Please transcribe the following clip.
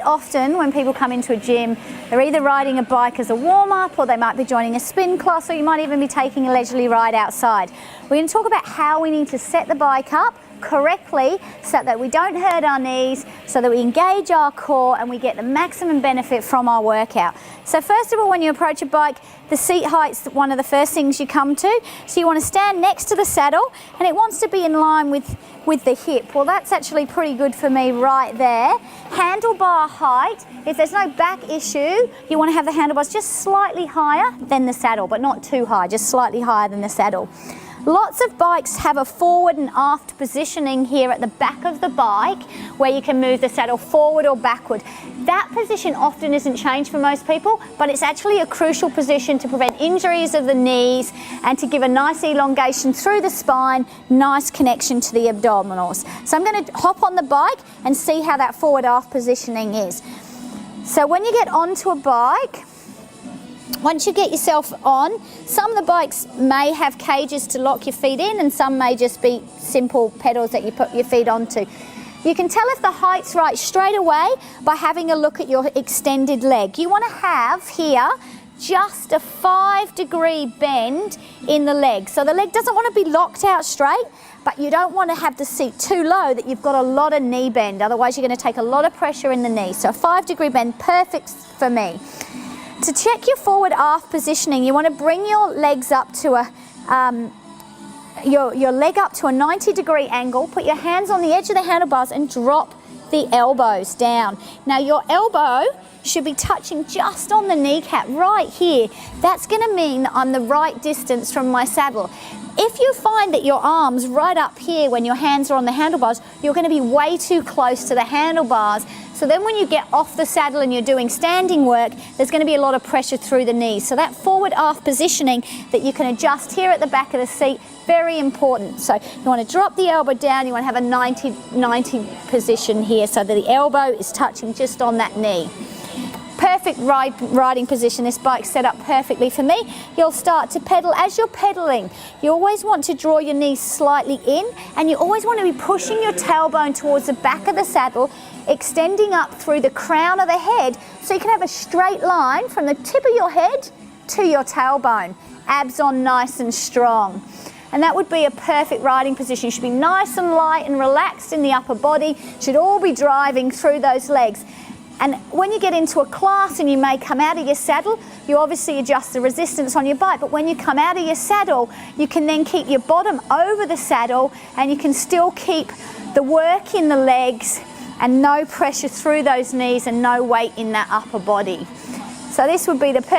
quite often when people come into a gym, they're either riding a bike as a warm-up, or they might be joining a spin class, or you might even be taking a leisurely ride outside. We're going to talk about how we need to set the bike up correctly so that we don't hurt our knees, so that we engage our core and we get the maximum benefit from our workout. So first of all, when you approach a bike, the seat height's one of the first things you come to. So you want to stand next to the saddle, and it wants to be in line with the hip. Well, that's actually pretty good for me right there. Handlebar height, if there's no back issue, you want to have the handlebars just slightly higher than the saddle, but not too high, just slightly higher than the saddle. Lots of bikes have a forward and aft positioning here at the back of the bike where you can move the saddle forward or backward. That position often isn't changed for most people, but it's actually a crucial position to prevent injuries of the knees and to give a nice elongation through the spine, nice connection to the abdominals. So I'm going to hop on the bike and see how that forward-aft positioning is. So when you get onto a bike, once you get yourself on, some of the bikes may have cages to lock your feet in, and some may just be simple pedals that you put your feet onto. You can tell if the height's right straight away by having a look at your extended leg. You want to have here just a 5-degree bend in the leg. So the leg doesn't want to be locked out straight, but you don't want to have the seat too low that you've got a lot of knee bend. Otherwise you're going to take a lot of pressure in the knee. So a 5-degree bend, perfect for me. To check your forward-aft positioning, you want to bring your legs up to your leg up to a 90-degree angle. Put your hands on the edge of the handlebars and drop the elbows down. Now your elbow should be touching just on the kneecap right here. That's going to mean that I'm the right distance from my saddle. If you find that your arm's right up here when your hands are on the handlebars, you're going to be way too close to the handlebars. So then when you get off the saddle and you're doing standing work, there's going to be a lot of pressure through the knees. So that forward-aft positioning that you can adjust here at the back of the seat, very important. So you want to drop the elbow down, you want to have a 90 position here so that the elbow is touching just on that knee. Perfect riding position. This bike's set up perfectly for me. You'll start to pedal. As you're pedaling, you always want to draw your knees slightly in, and you always want to be pushing your tailbone towards the back of the saddle, extending up through the crown of the head so you can have a straight line from the tip of your head to your tailbone. Abs on nice and strong. And that would be a perfect riding position. You should be nice and light and relaxed in the upper body. Should all be driving through those legs. And when you get into a class and you may come out of your saddle, you obviously adjust the resistance on your bike. But when you come out of your saddle, you can then keep your bottom over the saddle, and you can still keep the work in the legs and no pressure through those knees and no weight in that upper body. So this would be the perfect